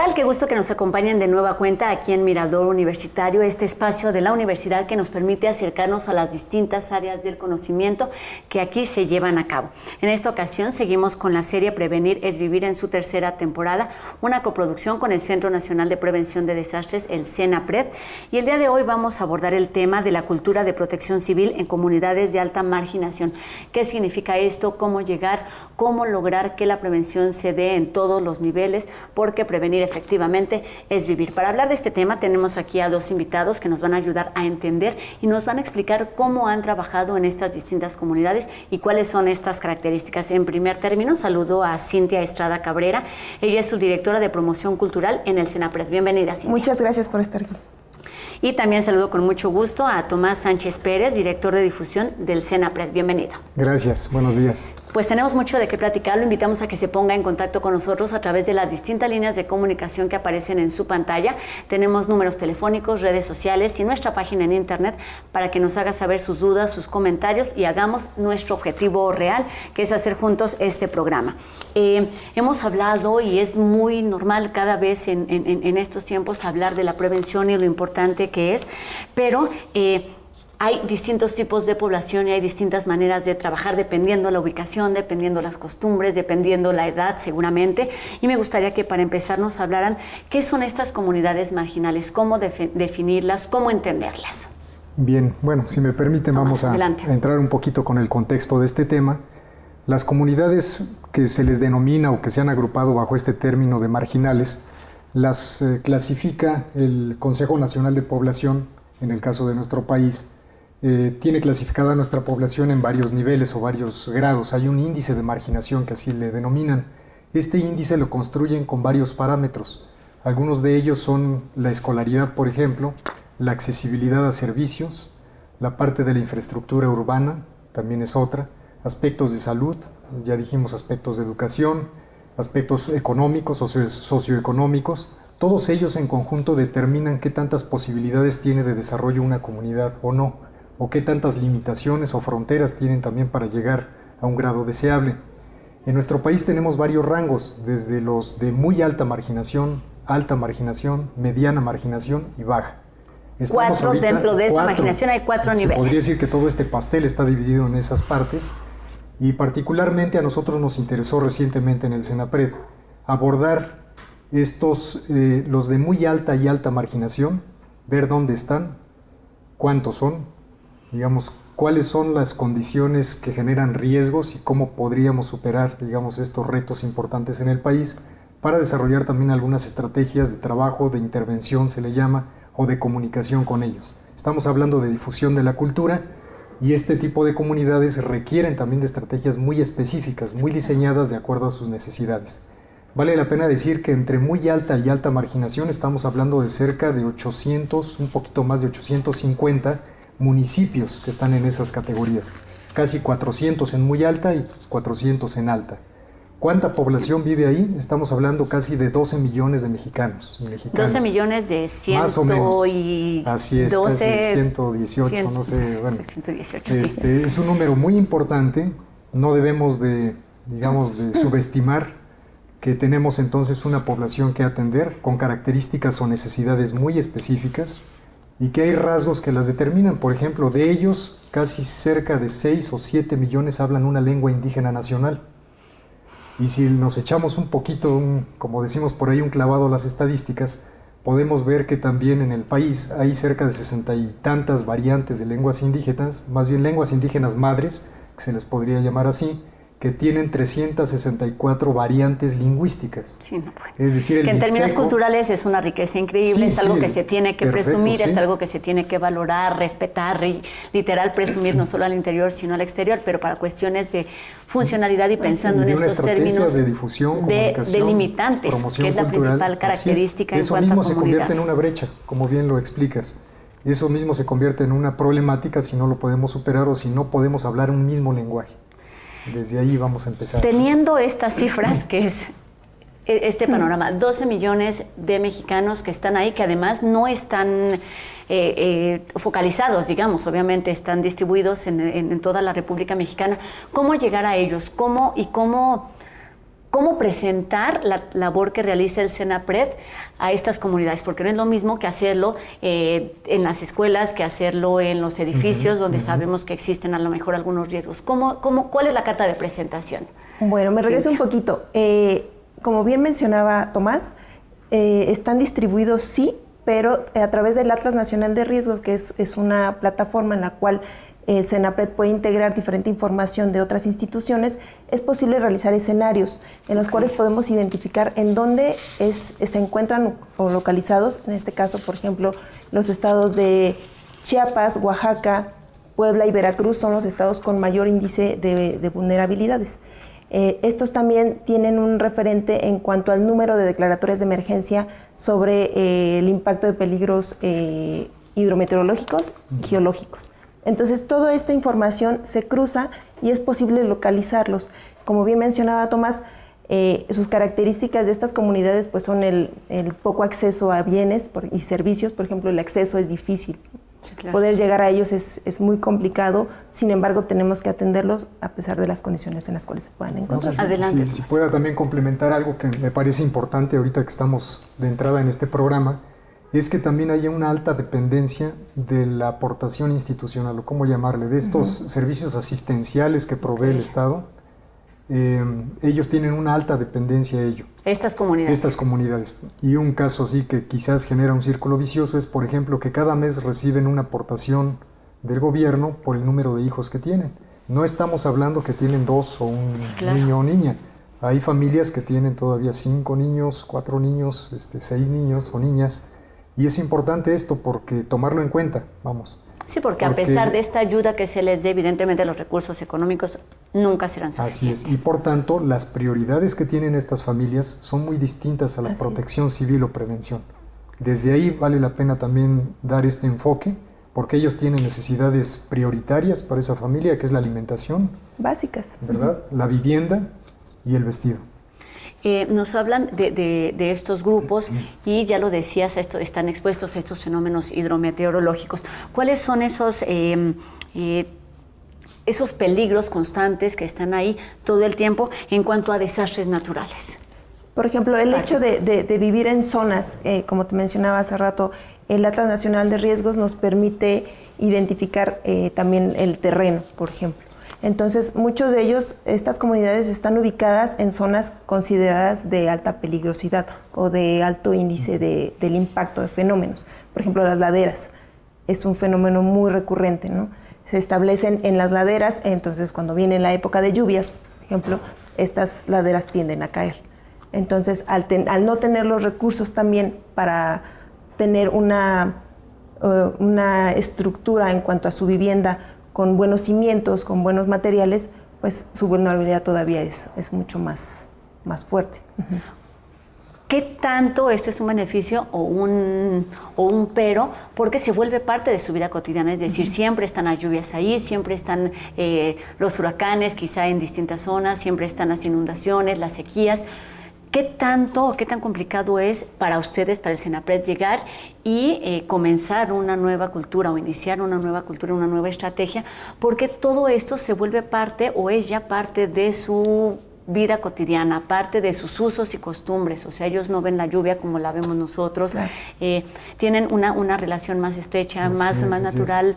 tal? Qué gusto que nos acompañen de nueva cuenta aquí en Mirador Universitario, este espacio de la universidad que nos permite acercarnos a las distintas áreas del conocimiento que aquí se llevan a cabo. En esta ocasión seguimos con la serie Prevenir es Vivir en su tercera temporada, una coproducción con el Centro Nacional de Prevención de Desastres, el CENAPRED, y el día de hoy vamos a abordar el tema de la cultura de protección civil en comunidades de alta marginación. ¿Qué significa esto? ¿Cómo llegar? ¿Cómo lograr que la prevención se dé en todos los niveles? Porque prevenir efectivamente es vivir. Para hablar de este tema tenemos aquí a dos invitados que nos van a ayudar a entender y nos van a explicar cómo han trabajado en estas distintas comunidades y cuáles son estas características. En primer término, saludo a Cintia Estrada Cabrera. Ella es subdirectora de promoción cultural en el CENAPRED. Bienvenida, Cintia. Muchas gracias por estar aquí. Y también saludo con mucho gusto a Tomás Sánchez Pérez, director de difusión del CENAPRED. Bienvenido. Gracias, buenos días. Pues tenemos mucho de qué platicar. Lo invitamos a que se ponga en contacto con nosotros a través de las distintas líneas de comunicación que aparecen en su pantalla. Tenemos números telefónicos, redes sociales y nuestra página en internet para que nos haga saber sus dudas, sus comentarios y hagamos nuestro objetivo real, que es hacer juntos este programa. Hemos hablado, y es muy normal cada vez en estos tiempos, hablar de la prevención y lo importante que es, pero hay distintos tipos de población y hay distintas maneras de trabajar dependiendo la ubicación, dependiendo las costumbres, dependiendo la edad seguramente. Y me gustaría que para empezar nos hablaran qué son estas comunidades marginales, cómo definirlas, cómo entenderlas. Bien, bueno, si me permiten vamos a entrar un poquito con el contexto de este tema. Las comunidades que se les denomina o que se han agrupado bajo este término de marginales las clasifica el Consejo Nacional de Población, en el caso de nuestro país. Tiene clasificada nuestra población en varios niveles o varios grados. Hay un índice de marginación que así le denominan. Este índice lo construyen con varios parámetros. Algunos de ellos son la escolaridad, por ejemplo, la accesibilidad a servicios, la parte de la infraestructura urbana, también es otra, aspectos de salud, ya dijimos aspectos de educación, aspectos económicos, socioeconómicos. Todos ellos en conjunto determinan qué tantas posibilidades tiene de desarrollo una comunidad o no, o qué tantas limitaciones o fronteras tienen también para llegar a un grado deseable. En nuestro país tenemos varios rangos, desde los de muy alta marginación, mediana marginación y baja. Dentro de esa marginación hay cuatro niveles. Podría decir que todo este pastel está dividido en esas partes, y particularmente a nosotros nos interesó recientemente en el CENAPRED abordar los de muy alta y alta marginación, ver dónde están, cuántos son, digamos, cuáles son las condiciones que generan riesgos y cómo podríamos superar, digamos, estos retos importantes en el país para desarrollar también algunas estrategias de trabajo, de intervención se le llama, o de comunicación con ellos. Estamos hablando de difusión de la cultura y este tipo de comunidades requieren también de estrategias muy específicas, muy diseñadas de acuerdo a sus necesidades. Vale la pena decir que entre muy alta y alta marginación estamos hablando de cerca de 800, un poquito más de 850 municipios que están en esas categorías. Casi 400 en muy alta y 400 en alta. ¿Cuánta población vive ahí? Estamos hablando casi de 12 millones de mexicanos y mexicanas. 12 millones de 100 más o menos. Y así es, 12, casi 118, no sé. Bueno, 118, sí. Es un número muy importante, no debemos de subestimar que tenemos entonces una población que atender con características o necesidades muy específicas y que hay rasgos que las determinan. Por ejemplo, de ellos, casi cerca de 6 o 7 millones hablan una lengua indígena nacional. Y si nos echamos un poquito, como decimos por ahí, un clavado a las estadísticas, podemos ver que también en el país hay cerca de 60 y tantas variantes de lenguas indígenas, más bien lenguas indígenas madres, que se les podría llamar así, que tienen 364 variantes lingüísticas. Sí, no, bueno. Es decir, que en términos culturales es una riqueza increíble, es algo que se tiene que presumir, es algo que se tiene que valorar, respetar y literal presumir no solo al interior sino al exterior, pero para cuestiones de funcionalidad y pensando en estos términos de difusión, de limitantes, que es la principal característica en cuanto a comunidades. Eso mismo se convierte en una brecha, como bien lo explicas. Eso mismo se convierte en una problemática si no lo podemos superar o si no podemos hablar un mismo lenguaje. Desde ahí vamos a empezar. Teniendo estas cifras, que es este panorama, 12 millones de mexicanos que están ahí, que además no están focalizados, digamos, obviamente están distribuidos en toda la República Mexicana. ¿Cómo llegar a ellos? ¿Cómo cómo presentar la labor que realiza el Senapred a estas comunidades, porque no es lo mismo que hacerlo en las escuelas, que hacerlo en los edificios donde sabemos que existen a lo mejor algunos riesgos. ¿Cuál es la carta de presentación? Bueno, me regreso un poquito. Como bien mencionaba Tomás, están distribuidos sí, pero a través del Atlas Nacional de Riesgos, que es una plataforma en la cual el Senapred puede integrar diferente información de otras instituciones, es posible realizar escenarios en los cuales podemos identificar en dónde se encuentran o localizados, en este caso, por ejemplo, los estados de Chiapas, Oaxaca, Puebla y Veracruz son los estados con mayor índice de vulnerabilidades. Estos también tienen un referente en cuanto al número de declaratorias de emergencia sobre el impacto de peligros hidrometeorológicos y geológicos. Entonces, toda esta información se cruza y es posible localizarlos. Como bien mencionaba Tomás, sus características de estas comunidades pues, son el poco acceso a bienes y servicios. Por ejemplo, el acceso es difícil. Sí, claro. Poder llegar a ellos es muy complicado, sin embargo tenemos que atenderlos a pesar de las condiciones en las cuales se puedan encontrar. No sé Adelante. Si pueda también complementar algo que me parece importante ahorita que estamos de entrada en este programa, es que también haya una alta dependencia de la aportación institucional, o cómo llamarle, de estos servicios asistenciales que provee el Estado. Ellos tienen una alta dependencia de ello. Estas comunidades. Y un caso así que quizás genera un círculo vicioso es, por ejemplo, que cada mes reciben una aportación del gobierno por el número de hijos que tienen. No estamos hablando que tienen 2 o un niño o niña. Hay familias que tienen todavía 5 niños, 4 niños, 6 niños o niñas. Y es importante esto porque tomarlo en cuenta, vamos. Sí, porque a pesar de esta ayuda que se les dé, evidentemente los recursos económicos nunca serán suficientes. Así es, y por tanto las prioridades que tienen estas familias son muy distintas a la protección civil o prevención. Desde ahí vale la pena también dar este enfoque, porque ellos tienen necesidades prioritarias para esa familia, que es la alimentación. Básicas. ¿Verdad? La vivienda y el vestido. Nos hablan de estos grupos y ya lo decías, están expuestos a estos fenómenos hidrometeorológicos. ¿Cuáles son esos peligros constantes que están ahí todo el tiempo en cuanto a desastres naturales? Por ejemplo, el hecho de vivir en zonas, como te mencionaba hace rato, el Atlas Nacional de Riesgos nos permite identificar también el terreno, por ejemplo. Entonces, muchos de ellos, estas comunidades están ubicadas en zonas consideradas de alta peligrosidad o de alto índice del impacto de fenómenos. Por ejemplo, las laderas. Es un fenómeno muy recurrente, ¿no? Se establecen en las laderas, entonces cuando viene la época de lluvias, por ejemplo, estas laderas tienden a caer. Entonces, al no tener los recursos también para tener una estructura en cuanto a su vivienda con buenos cimientos, con buenos materiales, pues su vulnerabilidad todavía es mucho más fuerte. ¿Qué tanto esto es un beneficio o un pero? Porque se vuelve parte de su vida cotidiana, es decir, siempre están las lluvias ahí, siempre están los huracanes, quizá en distintas zonas, siempre están las inundaciones, las sequías. ¿Qué tanto o qué tan complicado es para ustedes, para el Senapred, llegar y comenzar una nueva cultura o iniciar una nueva cultura, una nueva estrategia? Porque todo esto se vuelve parte o es ya parte de su vida cotidiana, parte de sus usos y costumbres. O sea, ellos no ven la lluvia como la vemos nosotros. Claro. Tienen una relación más estrecha, más natural.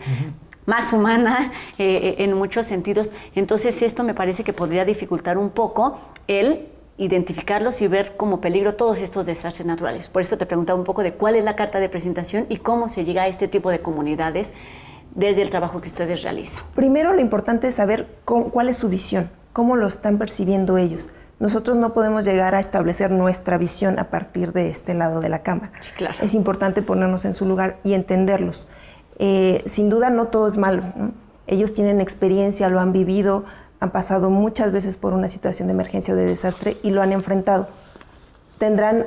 Más humana en muchos sentidos. Entonces esto me parece que podría dificultar un poco el identificarlos y ver como peligro todos estos desastres naturales. Por eso te preguntaba un poco de cuál es la carta de presentación y cómo se llega a este tipo de comunidades desde el trabajo que ustedes realizan. Primero, lo importante es saber cuál es su visión, cómo lo están percibiendo ellos. Nosotros no podemos llegar a establecer nuestra visión a partir de este lado de la cámara. Sí, claro. Es importante ponernos en su lugar y entenderlos. Sin duda no todo es malo, ¿no? Ellos tienen experiencia, lo han vivido, han pasado muchas veces por una situación de emergencia o de desastre y lo han enfrentado. Tendrán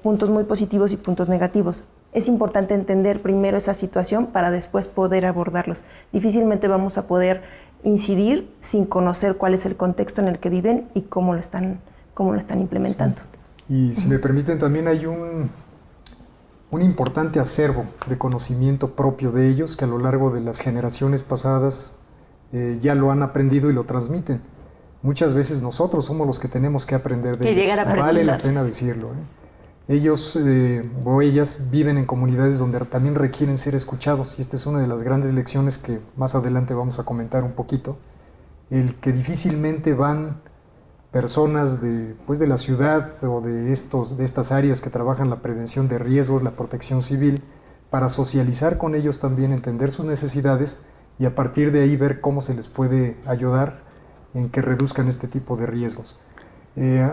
puntos muy positivos y puntos negativos. Es importante entender primero esa situación para después poder abordarlos. Difícilmente vamos a poder incidir sin conocer cuál es el contexto en el que viven y cómo lo están implementando. Sí. Y si me permiten, también hay un importante acervo de conocimiento propio de ellos que a lo largo de las generaciones pasadas ya lo han aprendido y lo transmiten. muchas veces nosotros somos los que tenemos que aprender de ellos. Vale la pena decirlo. Ellos o ellas viven en comunidades donde también requieren ser escuchados, y esta es una de las grandes lecciones que más adelante vamos a comentar un poquito, el que difícilmente van personas de la ciudad o de estas áreas que trabajan la prevención de riesgos, la protección civil, para socializar con ellos también, entender sus necesidades y a partir de ahí ver cómo se les puede ayudar en que reduzcan este tipo de riesgos.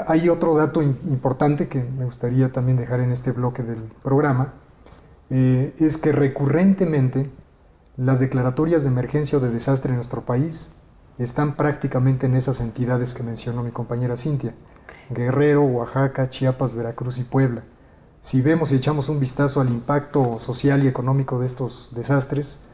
Hay otro dato importante que me gustaría también dejar en este bloque del programa, es que recurrentemente las declaratorias de emergencia o de desastre en nuestro país están prácticamente en esas entidades que mencionó mi compañera Cintia: Guerrero, Oaxaca, Chiapas, Veracruz y Puebla. Si vemos y echamos un vistazo al impacto social y económico de estos desastres,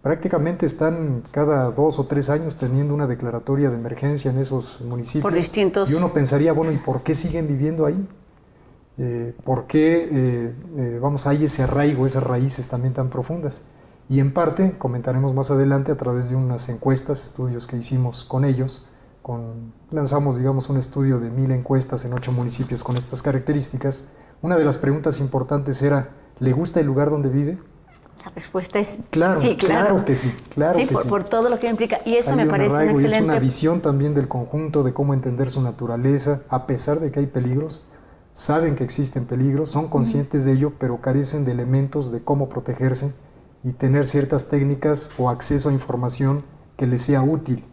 prácticamente están cada 2 o 3 años teniendo una declaratoria de emergencia en esos municipios. Por distintos... Y uno pensaría, bueno, ¿y por qué siguen viviendo ahí? ¿Por qué, hay ese arraigo, esas raíces también tan profundas? Y en parte, comentaremos más adelante a través de unas encuestas, estudios que hicimos con ellos, lanzamos, digamos, un estudio de 1000 encuestas en 8 municipios con estas características. Una de las preguntas importantes era, ¿le gusta el lugar donde vive? La respuesta es claro, sí, claro que sí, claro que sí. Por todo lo que implica. Y eso me parece un excelente... Es una visión también del conjunto, de cómo entender su naturaleza, a pesar de que hay peligros, saben que existen peligros, son conscientes de ello, pero carecen de elementos de cómo protegerse y tener ciertas técnicas o acceso a información que les sea útil.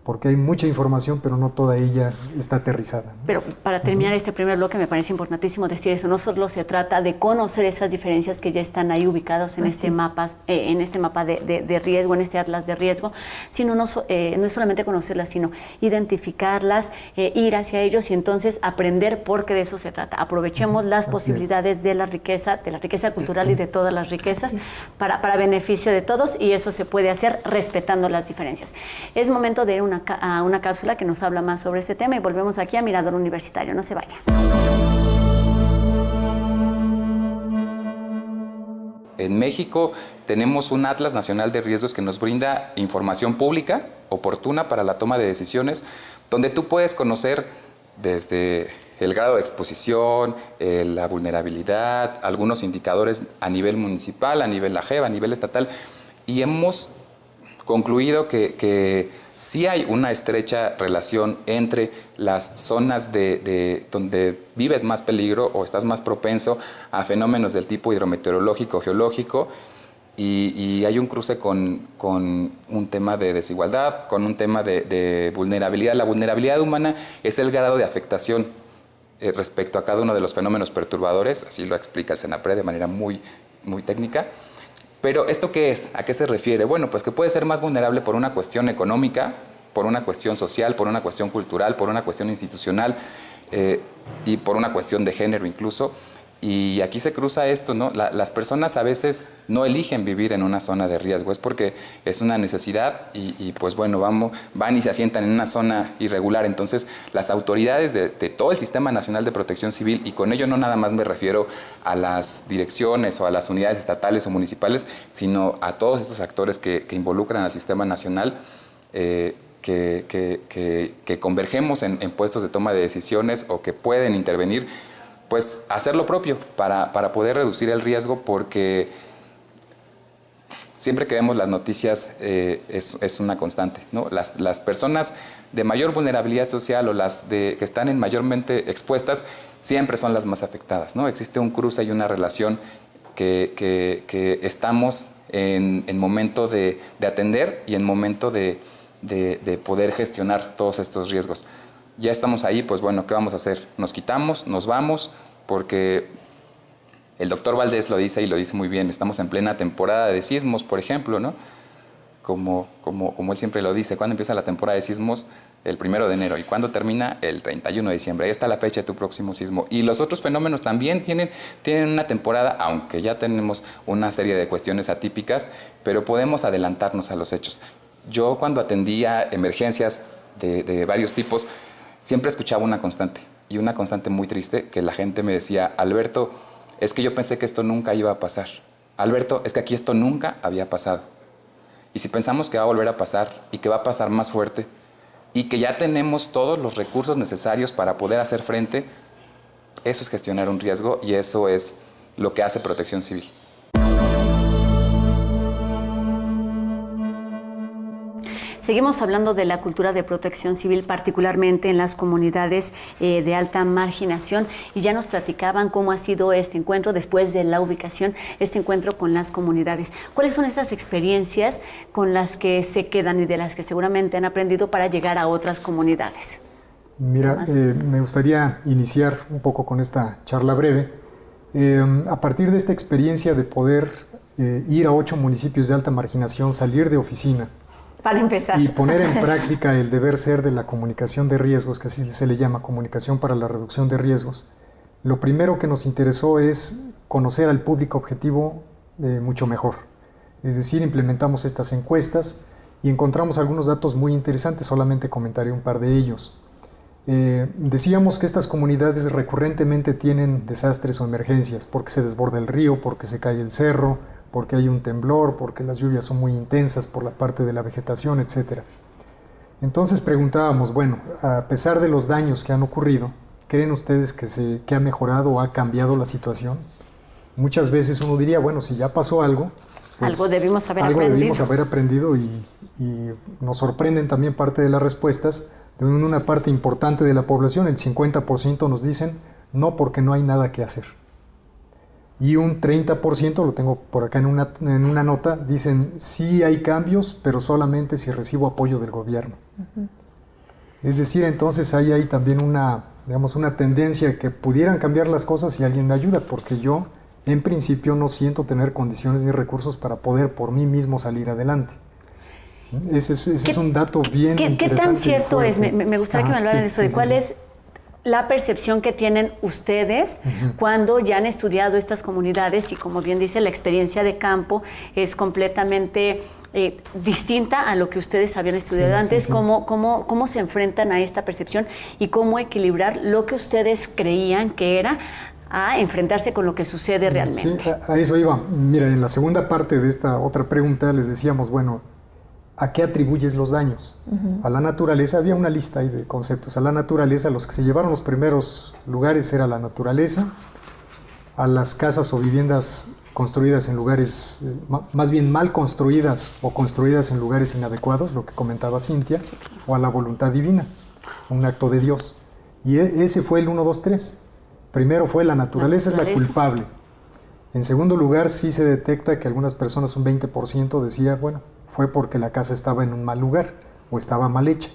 Porque hay mucha información, pero no toda ella está aterrizada, ¿no? Pero para terminar este primer bloque me parece importantísimo decir eso. No solo se trata de conocer esas diferencias que ya están ahí ubicados en este mapa de riesgo, en este atlas de riesgo, sino no es solamente conocerlas, sino identificarlas, ir hacia ellos y entonces aprender, porque de eso se trata. Aprovechemos las posibilidades de la riqueza cultural y de todas las riquezas para beneficio de todos, y eso se puede hacer respetando las diferencias. Es momento de ir a una cápsula que nos habla más sobre este tema y volvemos aquí a Mirador Universitario. No se vaya. En México tenemos un Atlas Nacional de Riesgos que nos brinda información pública oportuna para la toma de decisiones, donde tú puedes conocer desde el grado de exposición, la vulnerabilidad, algunos indicadores a nivel municipal, a nivel AGEV, a nivel estatal, y hemos concluido que sí hay una estrecha relación entre las zonas donde vives más peligro o estás más propenso a fenómenos del tipo hidrometeorológico, geológico, y hay un cruce con un tema de desigualdad, con un tema de vulnerabilidad. La vulnerabilidad humana es el grado de afectación respecto a cada uno de los fenómenos perturbadores, así lo explica el CENAPRED de manera muy, muy técnica. Pero ¿esto qué es? ¿A qué se refiere? Bueno, pues que puede ser más vulnerable por una cuestión económica, por una cuestión social, por una cuestión cultural, por una cuestión institucional y por una cuestión de género incluso. Y aquí se cruza esto, ¿no? Las personas a veces no eligen vivir en una zona de riesgo, es porque es una necesidad y pues bueno, van y se asientan en una zona irregular. Entonces, las autoridades de todo el Sistema Nacional de Protección Civil, y con ello no nada más me refiero a las direcciones o a las unidades estatales o municipales, sino a todos estos actores que involucran al Sistema Nacional, que convergemos en puestos de toma de decisiones o que pueden intervenir, pues hacer lo propio para poder reducir el riesgo, porque siempre que vemos las noticias es una constante, ¿no? Las personas de mayor vulnerabilidad social o las que están mayormente expuestas siempre son las más afectadas, ¿no? Existe un cruce y una relación que estamos en momento de atender y en momento de poder gestionar todos estos riesgos. Ya estamos ahí, pues bueno, ¿qué vamos a hacer? Nos quitamos, nos vamos, porque el doctor Valdés lo dice y lo dice muy bien, estamos en plena temporada de sismos, por ejemplo, ¿no? Como él siempre lo dice, ¿cuándo empieza la temporada de sismos? El 1 de enero. ¿Y cuándo termina? El 31 de diciembre. Ahí está la fecha de tu próximo sismo. Y los otros fenómenos también tienen una temporada, aunque ya tenemos una serie de cuestiones atípicas, pero podemos adelantarnos a los hechos. Yo cuando atendía emergencias de varios tipos, siempre escuchaba una constante, y una constante muy triste, que la gente me decía: Alberto, es que yo pensé que esto nunca iba a pasar. Alberto, es que aquí esto nunca había pasado. Y si pensamos que va a volver a pasar y que va a pasar más fuerte, y que ya tenemos todos los recursos necesarios para poder hacer frente, eso es gestionar un riesgo y eso es lo que hace Protección Civil. Seguimos hablando de la cultura de protección civil, particularmente en las comunidades de alta marginación, y ya nos platicaban cómo ha sido este encuentro después de la ubicación, este encuentro con las comunidades. ¿Cuáles son esas experiencias con las que se quedan y de las que seguramente han aprendido para llegar a otras comunidades? Mira, me gustaría iniciar un poco con esta charla breve. A partir de esta experiencia de poder ir a 8 municipios de alta marginación, salir de oficina, para empezar, y poner en práctica el deber ser de la comunicación de riesgos, que así se le llama, comunicación para la reducción de riesgos, lo primero que nos interesó es conocer al público objetivo mucho mejor. Es decir, implementamos estas encuestas y encontramos algunos datos muy interesantes, solamente comentaré un par de ellos. Decíamos que estas comunidades recurrentemente tienen desastres o emergencias, porque se desborda el río, porque se cae el cerro, porque hay un temblor, porque las lluvias son muy intensas por la parte de la vegetación, etc. Entonces preguntábamos, bueno, a pesar de los daños que han ocurrido, ¿creen ustedes que ha mejorado o ha cambiado la situación? Muchas veces uno diría, bueno, si ya pasó algo, pues algo debimos haber aprendido y nos sorprenden también parte de las respuestas. De una parte importante de la población, el 50% nos dicen no, porque no hay nada que hacer. Y un 30%, lo tengo por acá en una nota, dicen sí hay cambios, pero solamente si recibo apoyo del gobierno. Es decir, entonces hay también una tendencia que pudieran cambiar las cosas si alguien me ayuda, porque yo en principio no siento tener condiciones ni recursos para poder por mí mismo salir adelante. Ese es un dato bien interesante. ¿Qué tan cierto es? Me gustaría que me hablaran de eso, de cuál es la percepción que tienen ustedes cuando ya han estudiado estas comunidades y, como bien dice, la experiencia de campo es completamente distinta a lo que ustedes habían estudiado antes. ¿Cómo se enfrentan a esta percepción y cómo equilibrar lo que ustedes creían que era a enfrentarse con lo que sucede realmente? Sí, a eso iba. Mira, en la segunda parte de esta otra pregunta les decíamos, bueno, ¿a qué atribuyes los daños? A la naturaleza, había una lista ahí de conceptos. A la naturaleza, los que se llevaron los primeros lugares era la naturaleza, a las casas o viviendas construidas en lugares, más bien mal construidas o construidas en lugares inadecuados, lo que comentaba Cintia, o a la voluntad divina, un acto de Dios. Y ese fue el 1, 2, 3. Primero fue la naturaleza es la culpable. En segundo lugar, sí se detecta que algunas personas, un 20%, decía, bueno, fue porque la casa estaba en un mal lugar o estaba mal hecha.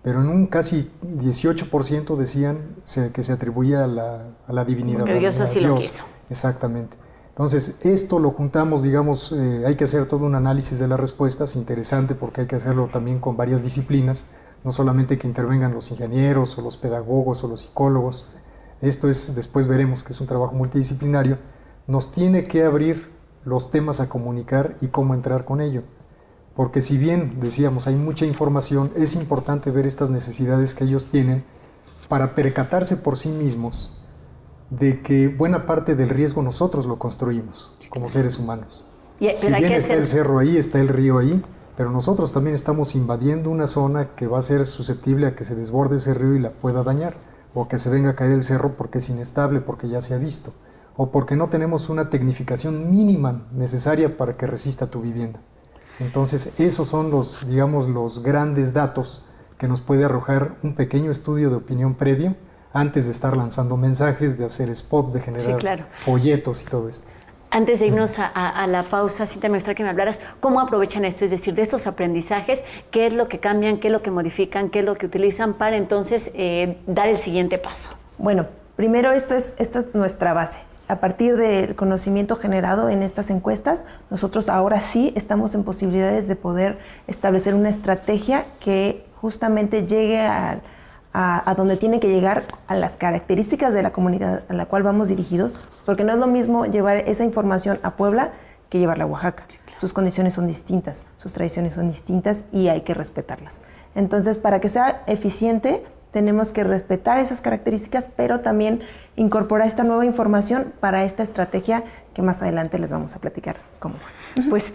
Pero en un casi 18% decían que se atribuía a la divinidad. Porque Dios así lo quiso. Exactamente. Entonces, esto lo juntamos, digamos, hay que hacer todo un análisis de las respuestas, interesante porque hay que hacerlo también con varias disciplinas, no solamente que intervengan los ingenieros o los pedagogos o los psicólogos. Esto es, después veremos que es un trabajo multidisciplinario. Nos tiene que abrir los temas a comunicar y cómo entrar con ello. Porque si bien, decíamos, hay mucha información, es importante ver estas necesidades que ellos tienen para percatarse por sí mismos de que buena parte del riesgo nosotros lo construimos como seres humanos. Si bien está el cerro ahí, está el río ahí, pero nosotros también estamos invadiendo una zona que va a ser susceptible a que se desborde ese río y la pueda dañar, o que se venga a caer el cerro porque es inestable, porque ya se ha visto, o porque no tenemos una tecnificación mínima necesaria para que resista tu vivienda. Entonces, esos son los grandes datos que nos puede arrojar un pequeño estudio de opinión previo antes de estar lanzando mensajes, de hacer spots, de generar folletos y todo esto. Antes de irnos a la pausa, Cintia, me gustaría que me hablaras cómo aprovechan esto, es decir, de estos aprendizajes, qué es lo que cambian, qué es lo que modifican, qué es lo que utilizan para entonces dar el siguiente paso. Bueno, primero esta es nuestra base. A partir del conocimiento generado en estas encuestas, nosotros ahora sí estamos en posibilidades de poder establecer una estrategia que justamente llegue a donde tiene que llegar, a las características de la comunidad a la cual vamos dirigidos, porque no es lo mismo llevar esa información a Puebla que llevarla a Oaxaca. Sus condiciones son distintas, sus tradiciones son distintas y hay que respetarlas. Entonces, para que sea eficiente, tenemos que respetar esas características, pero también incorporar esta nueva información para esta estrategia que más adelante les vamos a platicar cómo fue. Pues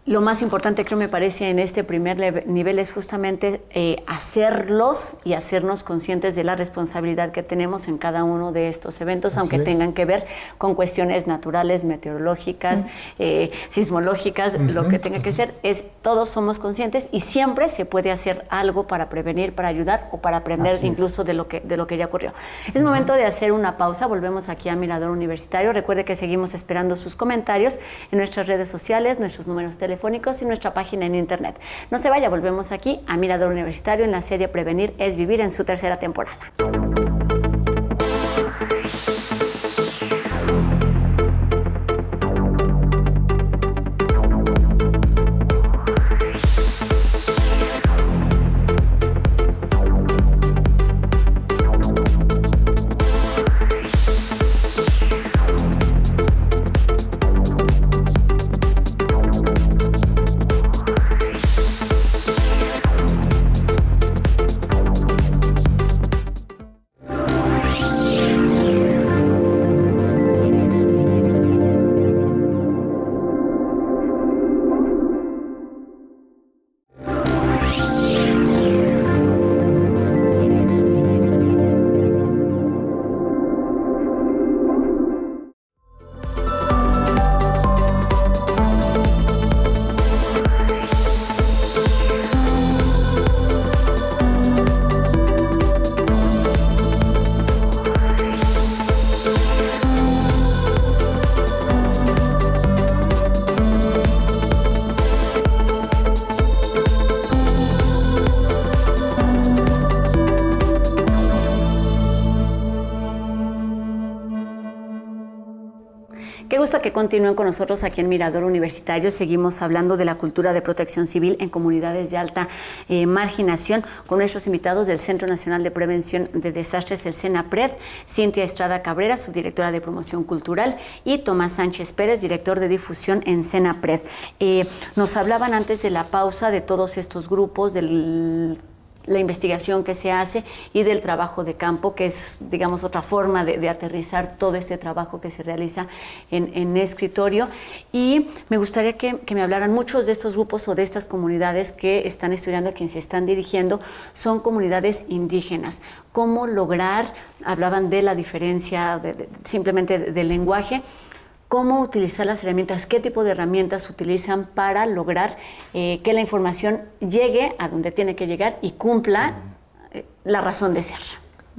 Lo más importante, creo, me parece, en este primer nivel es justamente hacerlos y hacernos conscientes de la responsabilidad que tenemos en cada uno de estos eventos, aunque tengan que ver con cuestiones naturales, meteorológicas, sismológicas, lo que tenga que ser, todos somos conscientes y siempre se puede hacer algo para prevenir, para ayudar o para aprender incluso de lo que ya ocurrió. Es momento de hacer una pausa, volvemos aquí a Mirador Universitario. Recuerde que seguimos esperando sus comentarios en nuestras redes sociales, nuestros números telefónicos y nuestra página en internet. No se vaya, volvemos aquí a Mirador Universitario en la serie Prevenir es Vivir en su tercera temporada. Qué gusto que continúen con nosotros aquí en Mirador Universitario. Seguimos hablando de la cultura de protección civil en comunidades de alta marginación con nuestros invitados del Centro Nacional de Prevención de Desastres, el CENAPRED, Cintia Estrada Cabrera, subdirectora de Promoción Cultural, y Tomás Sánchez Pérez, director de difusión en CENAPRED. Nos hablaban antes de la pausa de todos estos grupos, la investigación que se hace y del trabajo de campo, que es, digamos, otra forma de aterrizar todo este trabajo que se realiza en escritorio. Y me gustaría que me hablaran muchos de estos grupos o de estas comunidades que están estudiando, a quienes se están dirigiendo, son comunidades indígenas. ¿Cómo lograr? Hablaban de la diferencia simplemente del lenguaje. ¿Cómo utilizar las herramientas? ¿Qué tipo de herramientas utilizan para lograr que la información llegue a donde tiene que llegar y cumpla la razón de ser,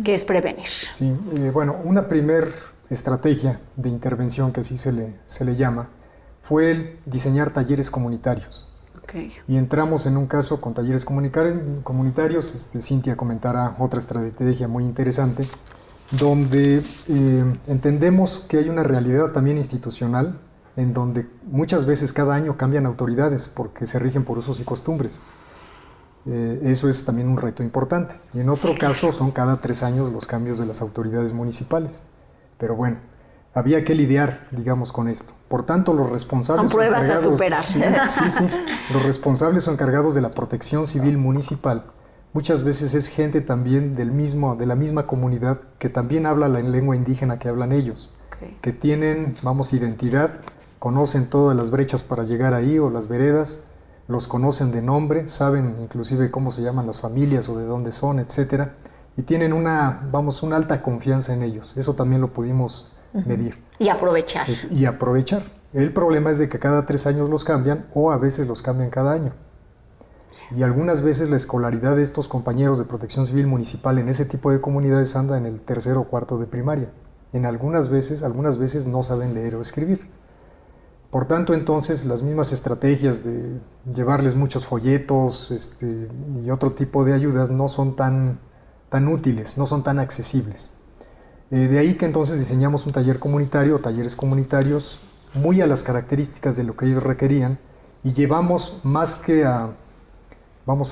que es prevenir? Sí, bueno, una primer estrategia de intervención, que así se le llama, fue el diseñar talleres comunitarios. Okay. Y entramos en un caso con talleres comunitarios. Cintia comentará otra estrategia muy interesante, donde entendemos que hay una realidad también institucional en donde muchas veces cada año cambian autoridades porque se rigen por usos y costumbres. Eso es también un reto importante. Y en otro caso son cada 3 años los cambios de las autoridades municipales. Pero bueno, había que lidiar, digamos, con esto. Por tanto, los responsables son pruebas a superar. Sí. Los responsables o encargados de la protección civil municipal muchas veces es gente también de la misma comunidad que también habla la lengua indígena que hablan ellos, que tienen, identidad, conocen todas las brechas para llegar ahí o las veredas, los conocen de nombre, saben inclusive cómo se llaman las familias o de dónde son, etcétera, y tienen una alta confianza en ellos. Eso también lo pudimos medir. Y aprovechar. El problema es de que cada 3 años los cambian o a veces los cambian cada año. Y algunas veces la escolaridad de estos compañeros de protección civil municipal en ese tipo de comunidades anda en el 3º o 4º de primaria. Algunas veces no saben leer o escribir. Por tanto, entonces, las mismas estrategias de llevarles muchos folletos y otro tipo de ayudas no son tan útiles, no son tan accesibles. De ahí que entonces diseñamos un taller comunitario o talleres comunitarios muy a las características de lo que ellos requerían, y llevamos más que a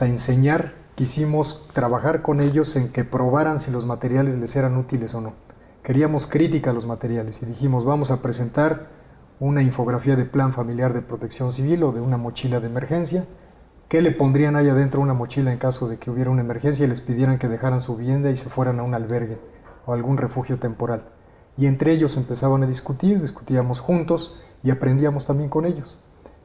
enseñar, quisimos trabajar con ellos en que probaran si los materiales les eran útiles o no. Queríamos crítica a los materiales y dijimos, vamos a presentar una infografía de plan familiar de protección civil o de una mochila de emergencia. ¿Qué le pondrían ahí adentro una mochila en caso de que hubiera una emergencia y les pidieran que dejaran su vivienda y se fueran a un albergue o algún refugio temporal? Y entre ellos empezaban a discutíamos juntos y aprendíamos también con ellos.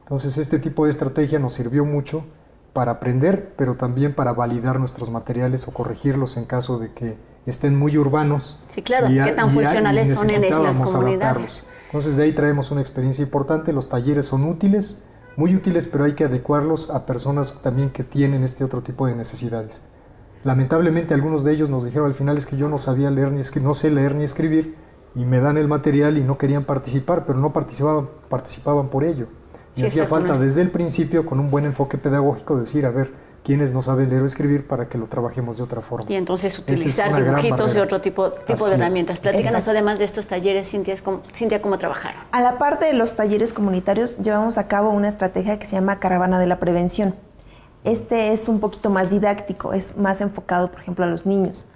Entonces este tipo de estrategia nos sirvió mucho para aprender, pero también para validar nuestros materiales o corregirlos en caso de que estén muy urbanos. Sí, claro, qué tan funcionales son en estas comunidades. Entonces de ahí traemos una experiencia importante. Los talleres son útiles, muy útiles, pero hay que adecuarlos a personas también que tienen este otro tipo de necesidades. Lamentablemente algunos de ellos nos dijeron al final, es que yo no sabía leer no sé leer ni escribir, y me dan el material y no querían participar, pero no participaban por ello. Y hacía falta desde el principio, con un buen enfoque pedagógico, decir, a ver, quiénes no saben leer o escribir para que lo trabajemos de otra forma. Y entonces utilizar dibujitos y otro tipo de herramientas. Platícanos además de estos talleres, Cintia, ¿cómo trabajaron? A la parte de los talleres comunitarios, llevamos a cabo una estrategia que se llama Caravana de la Prevención. Este es un poquito más didáctico, es más enfocado, por ejemplo, a los niños.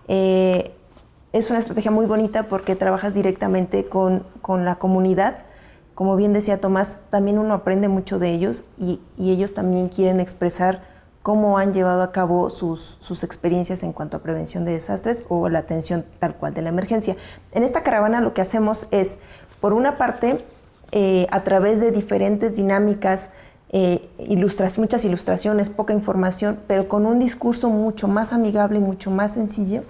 Es una estrategia muy bonita porque trabajas directamente con la comunidad. Como bien decía Tomás, también uno aprende mucho de ellos y ellos también quieren expresar cómo han llevado a cabo sus experiencias en cuanto a prevención de desastres o la atención tal cual de la emergencia. En esta caravana lo que hacemos es, por una parte, a través de diferentes dinámicas, muchas ilustraciones, poca información, pero con un discurso mucho más amigable y mucho más sencillo,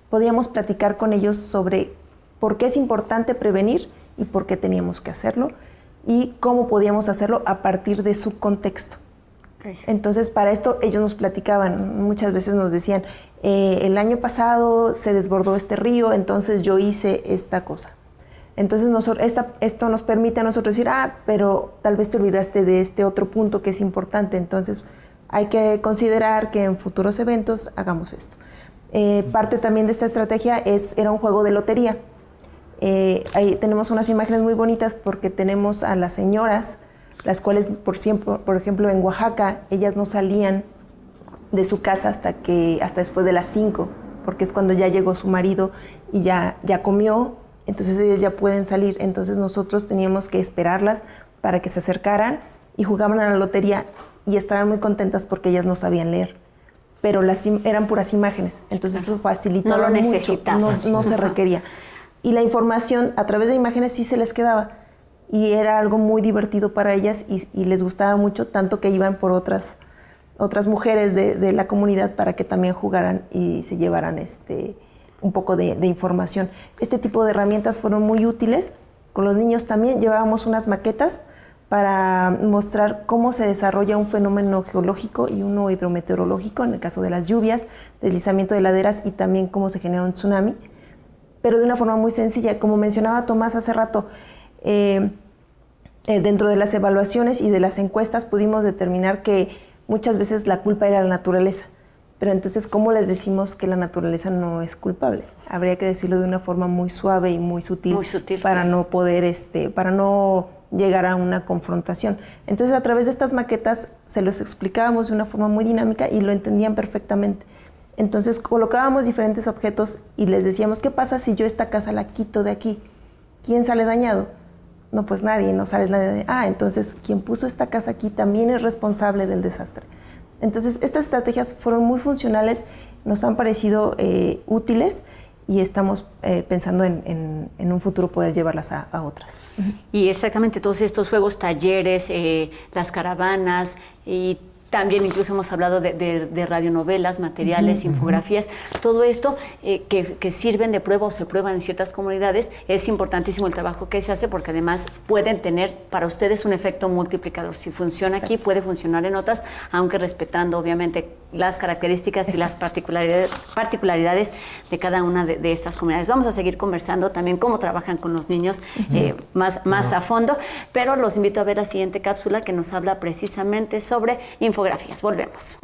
podíamos platicar con ellos sobre por qué es importante prevenir y por qué teníamos que hacerlo y cómo podíamos hacerlo a partir de su contexto. Entonces, para esto ellos nos platicaban, muchas veces nos decían, el año pasado se desbordó este río, entonces yo hice esta cosa. Entonces esto nos permite a nosotros decir, pero tal vez te olvidaste de este otro punto que es importante, entonces hay que considerar que en futuros eventos hagamos esto. Parte también de esta estrategia era un juego de lotería. Ahí tenemos unas imágenes muy bonitas porque tenemos a las señoras, las cuales, por ejemplo, en Oaxaca, ellas no salían de su casa hasta después de las 5, porque es cuando ya llegó su marido y ya comió, entonces ellas ya pueden salir. Entonces nosotros teníamos que esperarlas para que se acercaran y jugaban a la lotería y estaban muy contentas porque ellas no sabían leer, pero eran puras imágenes, entonces eso facilitaba mucho, no se requería. Y la información a través de imágenes sí se les quedaba y era algo muy divertido para ellas y les gustaba mucho, tanto que iban por otras mujeres de la comunidad para que también jugaran y se llevaran un poco de información. Este tipo de herramientas fueron muy útiles. Con los niños también llevábamos unas maquetas para mostrar cómo se desarrolla un fenómeno geológico y uno hidrometeorológico, en el caso de las lluvias, deslizamiento de laderas y también cómo se genera un tsunami, pero de una forma muy sencilla. Como mencionaba Tomás hace rato, dentro de las evaluaciones y de las encuestas pudimos determinar que muchas veces la culpa era la naturaleza. Pero entonces, ¿cómo les decimos que la naturaleza no es culpable? Habría que decirlo de una forma muy suave y muy sutil para no poder, para no llegar a una confrontación. Entonces, a través de estas maquetas se los explicábamos de una forma muy dinámica y lo entendían perfectamente. Entonces colocábamos diferentes objetos y les decíamos, ¿qué pasa si yo esta casa la quito de aquí? ¿Quién sale dañado? No, pues nadie, no sale nadie. Entonces quien puso esta casa aquí también es responsable del desastre. Entonces estas estrategias fueron muy funcionales, nos han parecido útiles y estamos pensando en un futuro poder llevarlas a otras. Y exactamente todos estos juegos, talleres, las caravanas y también incluso hemos hablado de radionovelas, materiales, infografías, todo esto que sirven de prueba o se prueban en ciertas comunidades. Es importantísimo el trabajo que se hace porque además pueden tener para ustedes un efecto multiplicador. Si funciona aquí, puede funcionar en otras, aunque respetando obviamente las características y las particularidades de cada una de estas comunidades. Vamos a seguir conversando también cómo trabajan con los niños más a fondo, pero los invito a ver la siguiente cápsula que nos habla precisamente sobre infografías. Volvemos.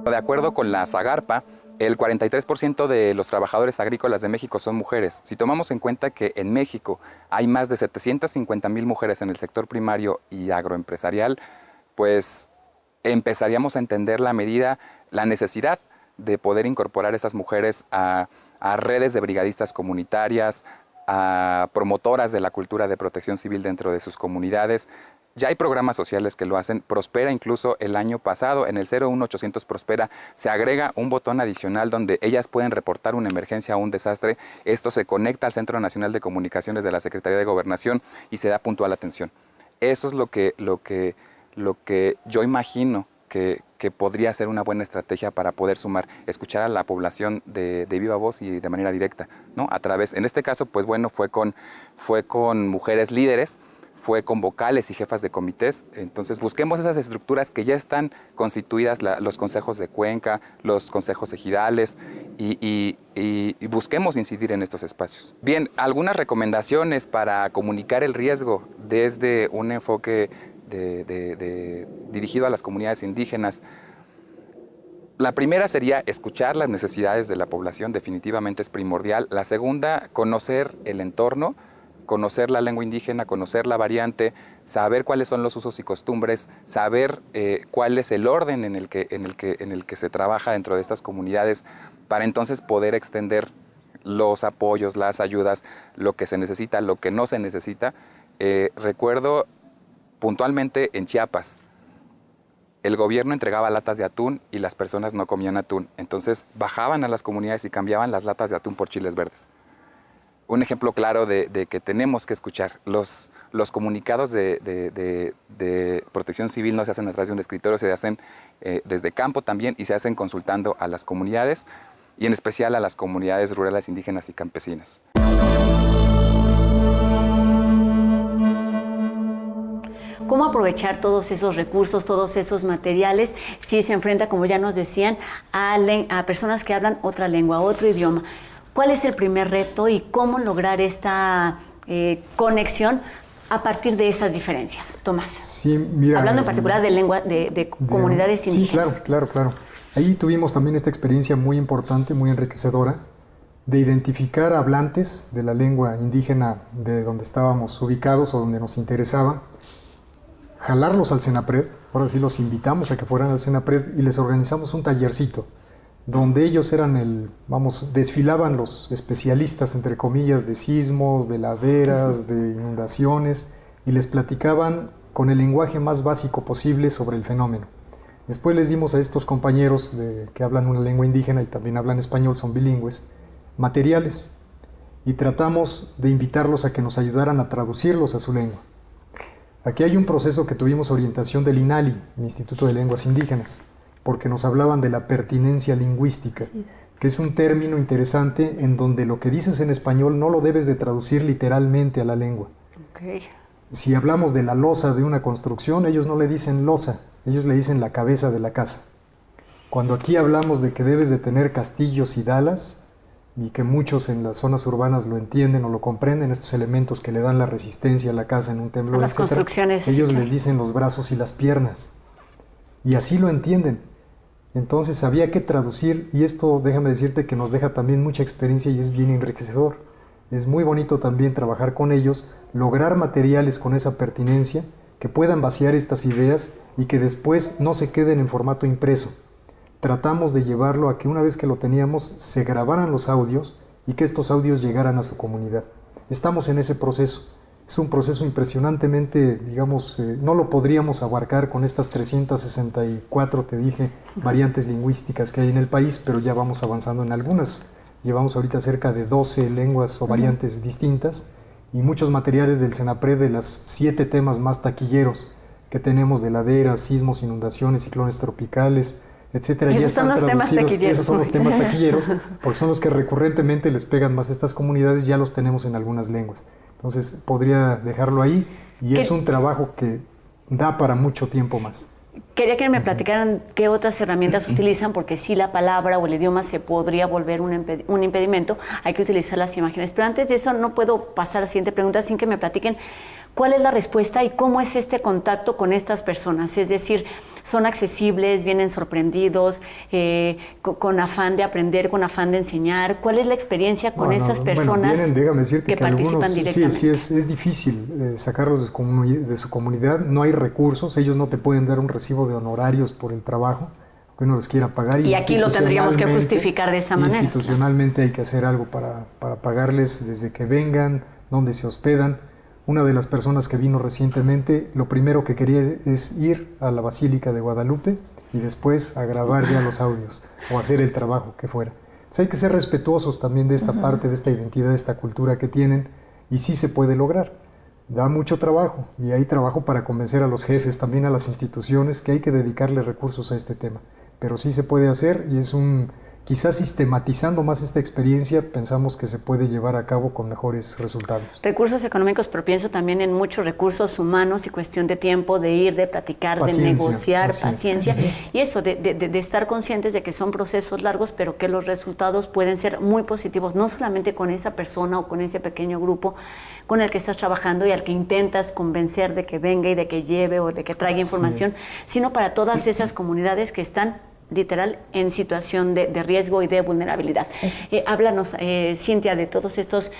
De acuerdo con la Zagarpa, el 43% de los trabajadores agrícolas de México son mujeres. Si tomamos en cuenta que en México hay más de 750,000 mujeres en el sector primario y agroempresarial, pues empezaríamos a entender la necesidad de poder incorporar a esas mujeres a redes de brigadistas comunitarias, a promotoras de la cultura de protección civil dentro de sus comunidades, Ya hay programas sociales que lo hacen. Prospera incluso el año pasado, en el 01800 Prospera, se agrega un botón adicional donde ellas pueden reportar una emergencia o un desastre. Esto se conecta al Centro Nacional de Comunicaciones de la Secretaría de Gobernación y se da puntual atención. Eso es lo que yo imagino que podría ser una buena estrategia para poder sumar, escuchar a la población de viva voz y de manera directa, ¿no? A través, en este caso, pues bueno, fue con mujeres líderes, fue con vocales y jefas de comités. Entonces busquemos esas estructuras que ya están constituidas, los consejos de Cuenca, los consejos ejidales, y busquemos incidir en estos espacios. Bien, algunas recomendaciones para comunicar el riesgo desde un enfoque dirigido a las comunidades indígenas. La primera sería escuchar las necesidades de la población, definitivamente es primordial. La segunda, conocer el entorno, conocer la lengua indígena, conocer la variante, saber cuáles son los usos y costumbres, saber cuál es el orden en el que se trabaja dentro de estas comunidades, para entonces poder extender los apoyos, las ayudas, lo que se necesita, lo que no se necesita. Recuerdo puntualmente en Chiapas, el gobierno entregaba latas de atún y las personas no comían atún. Entonces bajaban a las comunidades y cambiaban las latas de atún por chiles verdes. Un ejemplo claro de que tenemos que escuchar. Los comunicados de protección civil no se hacen a través de un escritorio, se hacen desde campo también y se hacen consultando a las comunidades y en especial a las comunidades rurales, indígenas y campesinas. ¿Cómo aprovechar todos esos recursos, todos esos materiales si se enfrenta, como ya nos decían, a personas que hablan otra lengua, otro idioma? ¿Cuál es el primer reto y cómo lograr esta conexión a partir de esas diferencias? Tomás. Sí, mira, hablando en particular de lengua de comunidades indígenas. Sí, claro. Ahí tuvimos también esta experiencia muy importante, muy enriquecedora, de identificar hablantes de la lengua indígena de donde estábamos ubicados o donde nos interesaba, jalarlos al CENAPRED. Ahora sí los invitamos a que fueran al CENAPRED y les organizamos un tallercito donde ellos eran desfilaban los especialistas, entre comillas, de sismos, de laderas, de inundaciones, y les platicaban con el lenguaje más básico posible sobre el fenómeno. Después les dimos a estos compañeros que hablan una lengua indígena y también hablan español, son bilingües, materiales, y tratamos de invitarlos a que nos ayudaran a traducirlos a su lengua. Aquí hay un proceso que tuvimos orientación del INALI, el Instituto de Lenguas Indígenas, porque nos hablaban de la pertinencia lingüística, que es un término interesante en donde lo que dices en español no lo debes de traducir literalmente a la lengua. Okay. Si hablamos de la losa de una construcción, ellos no le dicen losa, ellos le dicen la cabeza de la casa. Cuando aquí hablamos de que debes de tener castillos y dalas, y que muchos en las zonas urbanas lo entienden o lo comprenden, estos elementos que le dan la resistencia a la casa en un temblor, las construcciones, ellos les dicen los brazos y las piernas, y así lo entienden. Entonces había que traducir, y esto déjame decirte que nos deja también mucha experiencia y es bien enriquecedor. Es muy bonito también trabajar con ellos, lograr materiales con esa pertinencia, que puedan vaciar estas ideas y que después no se queden en formato impreso. Tratamos de llevarlo a que una vez que lo teníamos, se grabaran los audios y que estos audios llegaran a su comunidad. Estamos en ese proceso. Es un proceso impresionantemente, digamos, no lo podríamos abarcar con estas 364, te dije, variantes lingüísticas que hay en el país, pero ya vamos avanzando en algunas. Llevamos ahorita cerca de 12 lenguas o variantes distintas y muchos materiales del CENAPRED de los 7 temas más taquilleros que tenemos, de laderas, sismos, inundaciones, ciclones tropicales, etcétera. Ya están traducidos. Esos son los temas taquilleros, porque son los que recurrentemente les pegan más a estas comunidades, ya los tenemos en algunas lenguas. Entonces podría dejarlo ahí y es un trabajo que da para mucho tiempo más. Quería que me platicaran qué otras herramientas utilizan, porque si la palabra o el idioma se podría volver un impedimento, hay que utilizar las imágenes. Pero antes de eso no puedo pasar a la siguiente pregunta sin que me platiquen cuál es la respuesta y cómo es este contacto con estas personas. Es decir, ¿son accesibles, vienen sorprendidos, con afán de aprender, con afán de enseñar? ¿Cuál es la experiencia con esas personas déjame decirte que participan algunos, directamente? Sí, es difícil sacarlos de su comunidad, no hay recursos, ellos no te pueden dar un recibo de honorarios por el trabajo que uno les quiera pagar. Y aquí lo tendríamos que justificar de esa manera. Institucionalmente hay que hacer algo para pagarles desde que vengan, dónde se hospedan. Una de las personas que vino recientemente, lo primero que quería es ir a la Basílica de Guadalupe y después a grabar ya los audios o hacer el trabajo que fuera. Entonces hay que ser respetuosos también de esta parte, de esta identidad, de esta cultura que tienen, y sí se puede lograr. Da mucho trabajo y hay trabajo para convencer a los jefes, también a las instituciones, que hay que dedicarle recursos a este tema. Pero sí se puede hacer y es quizás sistematizando más esta experiencia, pensamos que se puede llevar a cabo con mejores resultados. Recursos económicos, pero pienso también en muchos recursos humanos y cuestión de tiempo, de ir, de platicar, de negociar, paciencia. Y eso, de estar conscientes de que son procesos largos, pero que los resultados pueden ser muy positivos, no solamente con esa persona o con ese pequeño grupo con el que estás trabajando y al que intentas convencer de que venga y de que lleve o de que traiga información, sino para todas esas comunidades que están literal en situación de riesgo y de vulnerabilidad. Háblanos, Cintia, de todos estos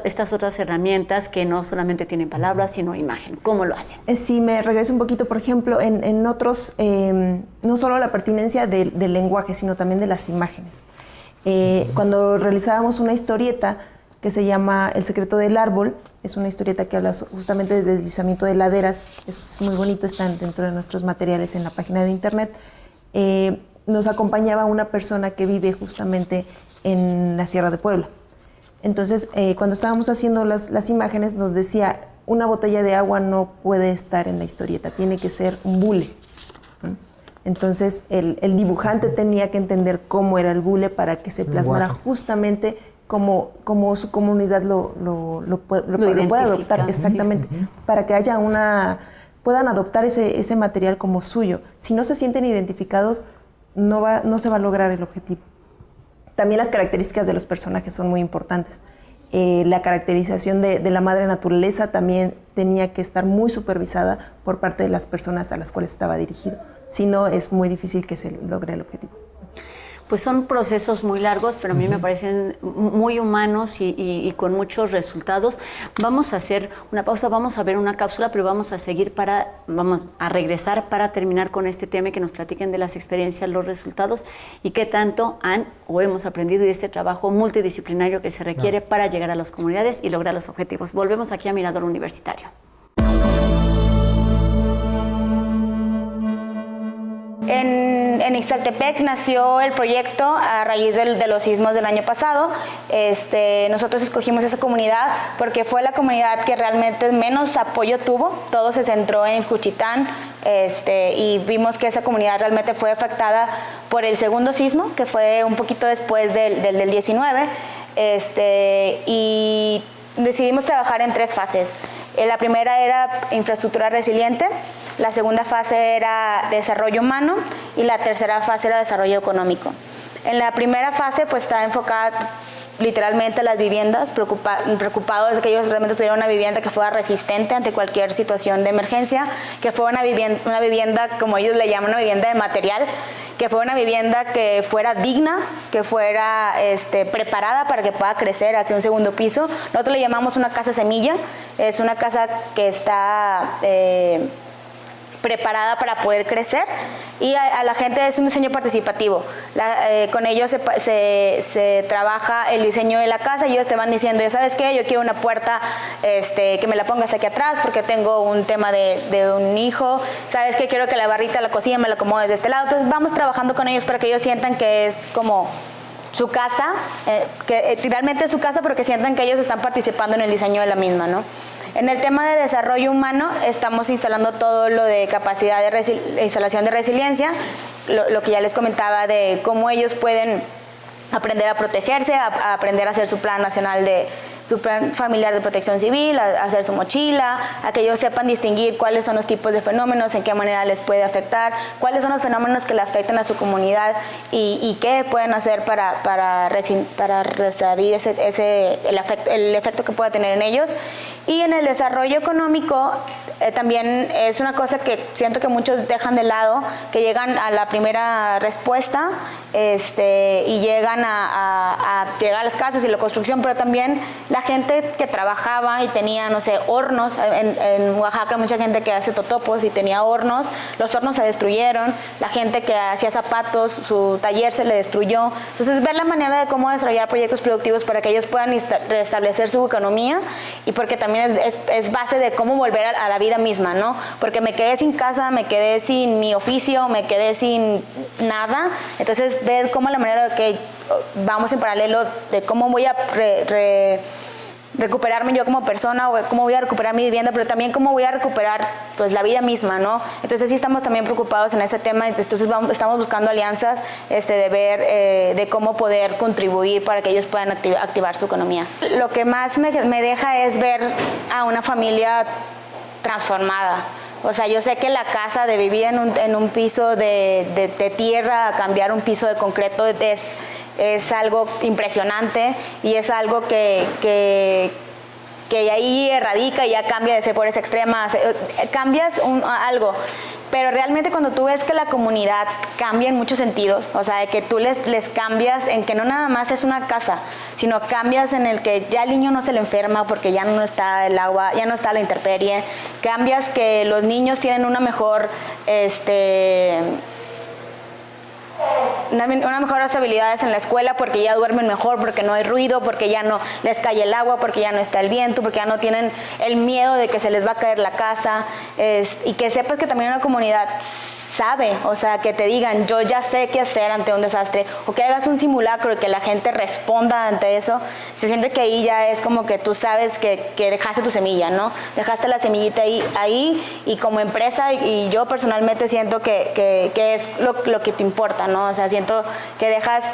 estas otras herramientas que no solamente tienen palabras, sino imagen. ¿Cómo lo hacen? Sí, me regreso un poquito, por ejemplo, en otros, no solo la pertinencia del lenguaje, sino también de las imágenes. Cuando realizábamos una historieta que se llama El secreto del árbol, es una historieta que habla justamente de deslizamiento de laderas, es muy bonito, está dentro de nuestros materiales en la página de internet. Nos acompañaba una persona que vive justamente en la Sierra de Puebla. Entonces, cuando estábamos haciendo las imágenes, nos decía, una botella de agua no puede estar en la historieta, tiene que ser un bule. Entonces, el dibujante tenía que entender cómo era el bule para que se plasmara justamente como su comunidad lo pueda adoptar, exactamente, sí. Para que haya puedan adoptar ese material como suyo. Si no se sienten identificados, no se va a lograr el objetivo. También las características de los personajes son muy importantes. La caracterización de la madre naturaleza también tenía que estar muy supervisada por parte de las personas a las cuales estaba dirigido. Si no, es muy difícil que se logre el objetivo. Pues son procesos muy largos, pero a mí me parecen muy humanos y con muchos resultados. Vamos a hacer una pausa, vamos a ver una cápsula, pero vamos a regresar para terminar con este tema y que nos platiquen de las experiencias, los resultados y qué tanto han o hemos aprendido de este trabajo multidisciplinario que se requiere para llegar a las comunidades y lograr los objetivos. Volvemos aquí a Mirador Universitario. En Ixtaltepec nació el proyecto a raíz de los sismos del año pasado. Nosotros escogimos esa comunidad porque fue la comunidad que realmente menos apoyo tuvo. Todo se centró en Juchitán y vimos que esa comunidad realmente fue afectada por el segundo sismo, que fue un poquito después del 19. Y decidimos trabajar en 3 fases. La primera era infraestructura resiliente, la segunda fase era desarrollo humano y la tercera fase era desarrollo económico. En la primera fase pues estaba enfocada literalmente a las viviendas, preocupados de que ellos realmente tuvieran una vivienda que fuera resistente ante cualquier situación de emergencia, que fuera una vivienda, como ellos le llaman, una vivienda de material, que fuera una vivienda que fuera digna, que fuera preparada para que pueda crecer hacia un segundo piso. Nosotros le llamamos una casa semilla, es una casa que está preparada para poder crecer, y a la gente es un diseño participativo. Con ellos se trabaja el diseño de la casa y ellos te van diciendo, ya sabes qué, yo quiero una puerta que me la pongas aquí atrás porque tengo un tema de un hijo, sabes qué, quiero que la barrita de la cocina me la acomodes de este lado. Entonces vamos trabajando con ellos para que ellos sientan que es como su casa, que realmente es su casa, pero que sientan que ellos están participando en el diseño de la misma, ¿no? En el tema de desarrollo humano, estamos instalando todo lo de capacidad de instalación de resiliencia, lo que ya les comentaba de cómo ellos pueden aprender a protegerse, a aprender a hacer su plan nacional su plan familiar de protección civil, a hacer su mochila, a que ellos sepan distinguir cuáles son los tipos de fenómenos, en qué manera les puede afectar, cuáles son los fenómenos que le afectan a su comunidad y qué pueden hacer para restaurar el efecto que pueda tener en ellos. Y en el desarrollo económico también es una cosa que siento que muchos dejan de lado, que llegan a la primera respuesta y llegan a llegar a las casas y la construcción, pero también la gente que trabajaba y tenía, no sé, hornos. En Oaxaca mucha gente que hace totopos y tenía hornos, los hornos se destruyeron, la gente que hacía zapatos, su taller se le destruyó. Entonces ver la manera de cómo desarrollar proyectos productivos para que ellos puedan restablecer su economía y porque también también es base de cómo volver a la vida misma, ¿no? Porque me quedé sin casa, me quedé sin mi oficio, me quedé sin nada. Entonces, ver cómo la manera de que vamos en paralelo de cómo voy a recuperarme yo como persona, o cómo voy a recuperar mi vivienda, pero también cómo voy a recuperar pues la vida misma, ¿no? Entonces sí estamos también preocupados en ese tema, entonces estamos buscando alianzas de ver de cómo poder contribuir para que ellos puedan activar su economía. Lo que más me deja es ver a una familia transformada. O sea, yo sé que la casa de vivir en un piso de tierra a cambiar un piso de concreto es algo impresionante y es algo que ahí erradica y ya cambia de ser pobreza extrema, cambias algo. Pero realmente cuando tú ves que la comunidad cambia en muchos sentidos, o sea, de que tú les cambias en que no nada más es una casa, sino cambias en el que ya el niño no se le enferma porque ya no está el agua, ya no está la intemperie, cambias que los niños tienen una mejor, unas mejores habilidades en la escuela porque ya duermen mejor, porque no hay ruido, porque ya no les cae el agua, porque ya no está el viento, porque ya no tienen el miedo de que se les va a caer la casa, y que sepas que también una comunidad sabe, o sea, que te digan, yo ya sé qué hacer ante un desastre, o que hagas un simulacro y que la gente responda ante eso. Se siente que ahí ya es como que tú sabes que dejaste tu semilla, ¿no? Dejaste la semillita ahí y como empresa, y yo personalmente siento que es lo que te importa, ¿no? O sea, siento que dejas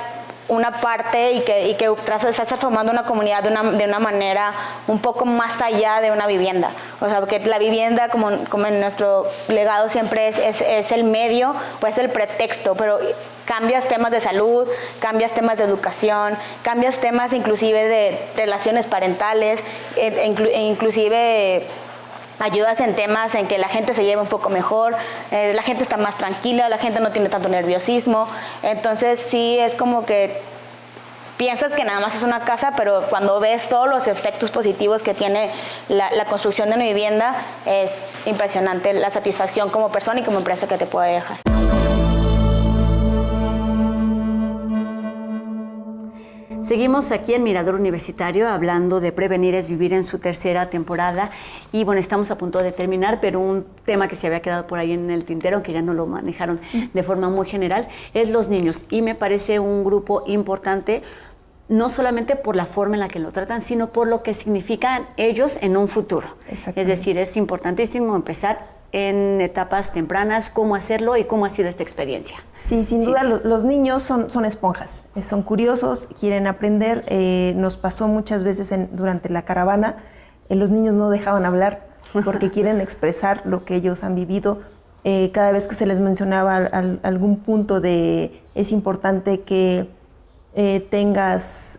una parte y que estás formando una comunidad de una manera un poco más allá de una vivienda. O sea, porque la vivienda, como en nuestro legado siempre es el medio, pues el pretexto, pero cambias temas de salud, cambias temas de educación, cambias temas inclusive de relaciones parentales, inclusive ayudas en temas en que la gente se lleve un poco mejor, la gente está más tranquila, la gente no tiene tanto nerviosismo. Entonces sí es como que piensas que nada más es una casa, pero cuando ves todos los efectos positivos que tiene la construcción de una vivienda, es impresionante la satisfacción como persona y como empresa que te puede dejar. Seguimos aquí en Mirador Universitario hablando de Prevenir es Vivir en su tercera temporada y bueno, estamos a punto de terminar, pero un tema que se había quedado por ahí en el tintero, que ya no lo manejaron de forma muy general, es los niños, y me parece un grupo importante no solamente por la forma en la que lo tratan, sino por lo que significan ellos en un futuro. Es decir, es importantísimo empezar en etapas tempranas, cómo hacerlo y cómo ha sido esta experiencia. Sí, sin duda los niños son esponjas, son curiosos, quieren aprender. Nos pasó muchas veces durante la caravana, los niños no dejaban hablar porque quieren expresar lo que ellos han vivido. Cada vez que se les mencionaba algún punto de es importante que tengas,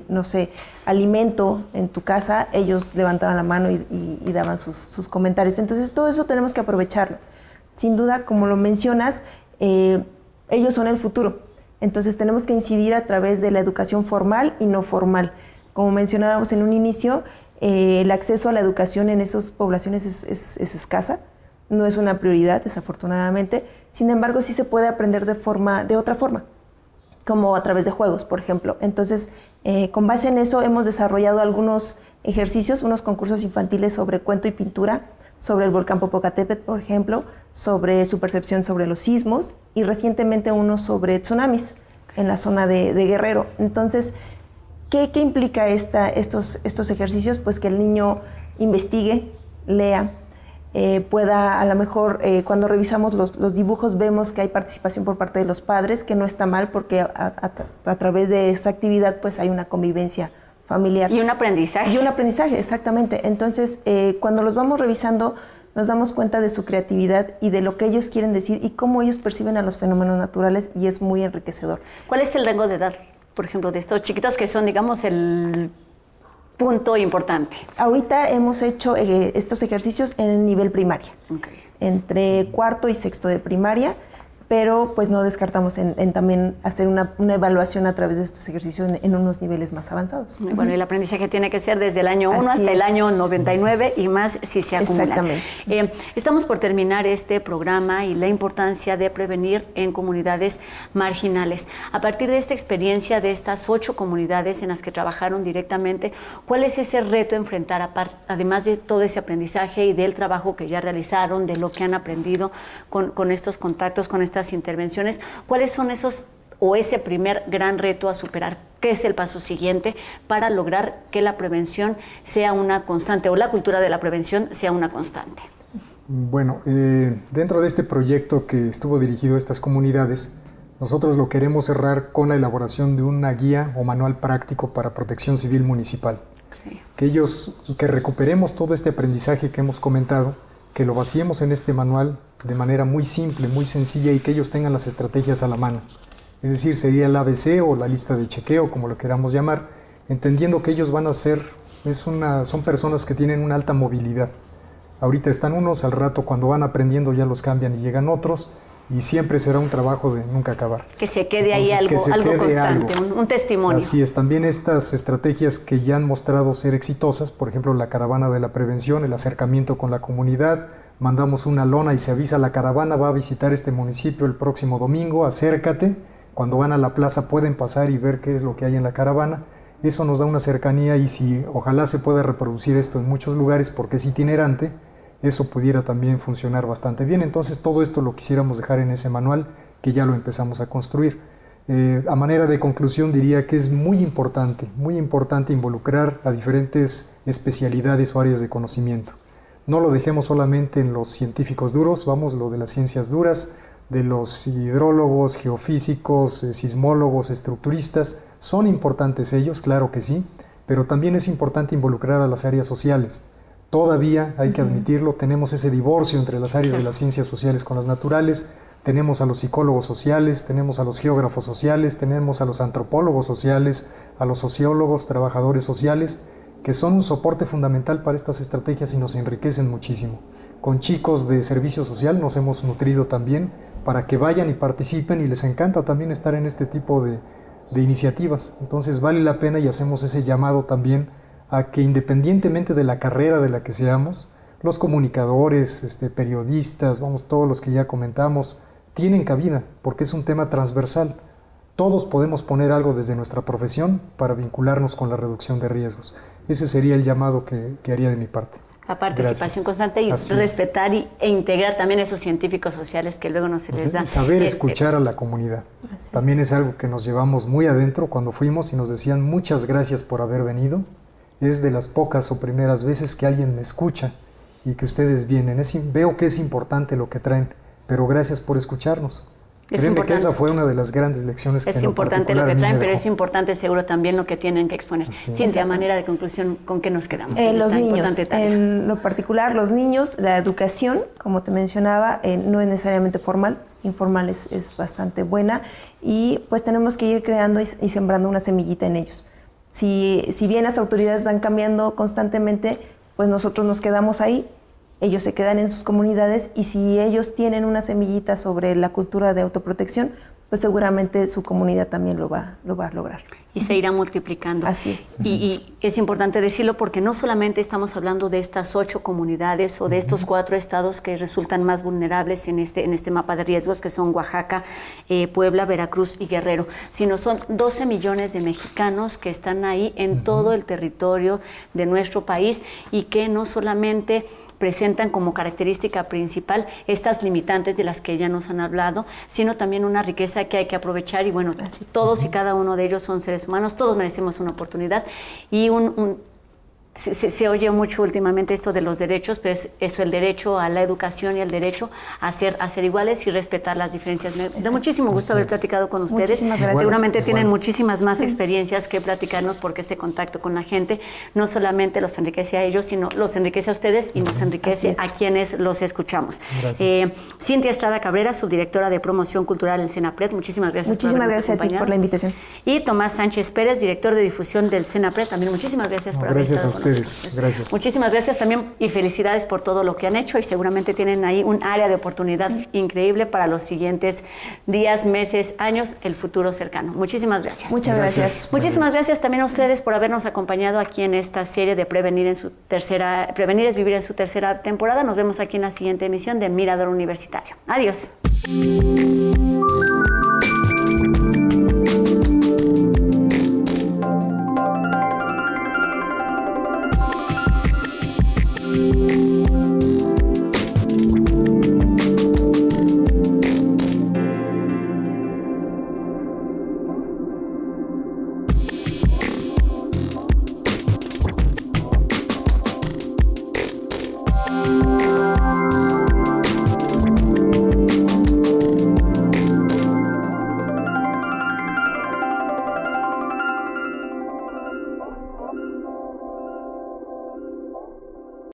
no sé, alimento en tu casa, ellos levantaban la mano y daban sus comentarios. Entonces todo eso tenemos que aprovecharlo. Sin duda, como lo mencionas, ellos son el futuro. Entonces tenemos que incidir a través de la educación formal y no formal. Como mencionábamos en un inicio, el acceso a la educación en esas poblaciones es escasa, no es una prioridad, desafortunadamente. Sin embargo, sí se puede aprender de otra forma, como a través de juegos, por ejemplo. Entonces, con base en eso hemos desarrollado algunos ejercicios, unos concursos infantiles sobre cuento y pintura, sobre el volcán Popocatépetl, por ejemplo, sobre su percepción sobre los sismos, y recientemente uno sobre tsunamis en la zona de Guerrero. Entonces, ¿qué implica estos ejercicios? Pues que el niño investigue, lea, pueda, a lo mejor, cuando revisamos los dibujos vemos que hay participación por parte de los padres, que no está mal porque a través de esa actividad pues hay una convivencia familiar. Y un aprendizaje. Y un aprendizaje, exactamente. Entonces, cuando los vamos revisando, nos damos cuenta de su creatividad y de lo que ellos quieren decir y cómo ellos perciben a los fenómenos naturales, y es muy enriquecedor. ¿Cuál es el rango de edad, por ejemplo, de estos chiquitos que son, digamos, el punto importante? Ahorita hemos hecho estos ejercicios en el nivel primaria, entre 4º y 6º de primaria, pero pues no descartamos en también hacer una evaluación a través de estos ejercicios en unos niveles más avanzados. Bueno, el aprendizaje tiene que ser desde el año 1 hasta el año 99 y más si se acumulan. Exactamente. Estamos por terminar este programa y la importancia de prevenir en comunidades marginales. A partir de esta experiencia de estas 8 comunidades en las que trabajaron directamente, ¿cuál es ese reto a enfrentar, además de todo ese aprendizaje y del trabajo que ya realizaron, de lo que han aprendido con estos contactos, con estas intervenciones? ¿Cuáles son esos o ese primer gran reto a superar? ¿Qué es el paso siguiente para lograr que la prevención sea una constante o la cultura de la prevención sea una constante? Bueno, dentro de este proyecto que estuvo dirigido a estas comunidades, nosotros lo queremos cerrar con la elaboración de una guía o manual práctico para protección civil municipal. Sí. Que recuperemos todo este aprendizaje que hemos comentado, que lo vaciemos en este manual de manera muy simple, muy sencilla y que ellos tengan las estrategias a la mano. Es decir, sería el ABC o la lista de chequeo, como lo queramos llamar, entendiendo que ellos van a ser, son personas que tienen una alta movilidad. Ahorita están unos, al rato cuando van aprendiendo ya los cambian y llegan otros, y siempre será un trabajo de nunca acabar. Que se quede ahí algo constante, un testimonio. Así es, también estas estrategias que ya han mostrado ser exitosas, por ejemplo la caravana de la prevención, el acercamiento con la comunidad, mandamos una lona y se avisa: la caravana va a visitar este municipio el próximo domingo, acércate, cuando van a la plaza pueden pasar y ver qué es lo que hay en la caravana. Eso nos da una cercanía y si ojalá se pueda reproducir esto en muchos lugares porque es itinerante, eso pudiera también funcionar bastante bien. Entonces todo esto lo quisiéramos dejar en ese manual que ya lo empezamos a construir. A manera de conclusión diría que es muy importante involucrar a diferentes especialidades o áreas de conocimiento. No lo dejemos solamente en los científicos duros, vamos, lo de las ciencias duras, de los hidrólogos, geofísicos, sismólogos, estructuristas, son importantes ellos, claro que sí, pero también es importante involucrar a las áreas sociales. Todavía, hay que admitirlo, tenemos ese divorcio entre las áreas de las ciencias sociales con las naturales, tenemos a los psicólogos sociales, tenemos a los geógrafos sociales, tenemos a los antropólogos sociales, a los sociólogos, trabajadores sociales, que son un soporte fundamental para estas estrategias y nos enriquecen muchísimo. Con chicos de servicio social nos hemos nutrido también para que vayan y participen y les encanta también estar en este tipo de iniciativas. Entonces vale la pena y hacemos ese llamado también a que independientemente de la carrera de la que seamos, los comunicadores, periodistas, todos los que ya comentamos, tienen cabida porque es un tema transversal. Todos podemos poner algo desde nuestra profesión para vincularnos con la reducción de riesgos. Ese sería el llamado que haría de mi parte. La participación constante y respetar e integrar también esos científicos sociales que luego no se les da. Y saber escuchar a la comunidad. También es algo que nos llevamos muy adentro cuando fuimos y nos decían muchas gracias por haber venido. Es de las pocas o primeras veces que alguien me escucha y que ustedes vienen. Veo que es importante lo que traen, pero gracias por escucharnos. Créeme que esa fue una de las grandes lecciones que es importante lo que traen, pero es importante seguro también lo que tienen que exponer. Cintia, manera de conclusión, ¿con qué nos quedamos? Los niños, en lo particular los niños, la educación, como te mencionaba, no es necesariamente formal, informal es bastante buena y pues tenemos que ir creando y sembrando una semillita en ellos. Si bien las autoridades van cambiando constantemente, pues nosotros nos quedamos ahí. Ellos se quedan en sus comunidades y si ellos tienen una semillita sobre la cultura de autoprotección, pues seguramente su comunidad también lo va a lograr. Y se irá multiplicando. Así es. Y es importante decirlo porque no solamente estamos hablando de estas 8 comunidades o de estos 4 estados que resultan más vulnerables en este mapa de riesgos, que son Oaxaca, Puebla, Veracruz y Guerrero, sino son 12 millones de mexicanos que están ahí en todo el territorio de nuestro país y que no solamente presentan como característica principal estas limitantes de las que ya nos han hablado, sino también una riqueza que hay que aprovechar y bueno, todos y cada uno de ellos son seres humanos, todos merecemos una oportunidad y se oye mucho últimamente esto de los derechos, pero es eso, el derecho a la educación y el derecho a ser iguales y respetar las diferencias. Me da muchísimo gusto haber platicado con ustedes. Muchísimas gracias. Seguramente tienen muchísimas más experiencias que platicarnos porque este contacto con la gente no solamente los enriquece a ellos, sino los enriquece a ustedes y nos enriquece a quienes los escuchamos. Cintia Estrada Cabrera, subdirectora de Promoción Cultural en Senapred, muchísimas gracias. Muchísimas gracias a ti por la invitación. Y Tomás Sánchez Pérez, director de difusión del Senapred, también muchísimas gracias por haber estado con nosotros. ustedes. Gracias. Muchísimas gracias también y felicidades por todo lo que han hecho y seguramente tienen ahí un área de oportunidad increíble para los siguientes días, meses, años, el futuro cercano. Muchísimas gracias. Muchas gracias. Muchísimas gracias también a ustedes por habernos acompañado aquí en esta serie de Prevenir es Vivir en su tercera temporada. Nos vemos aquí en la siguiente emisión de Mirador Universitario. Adiós.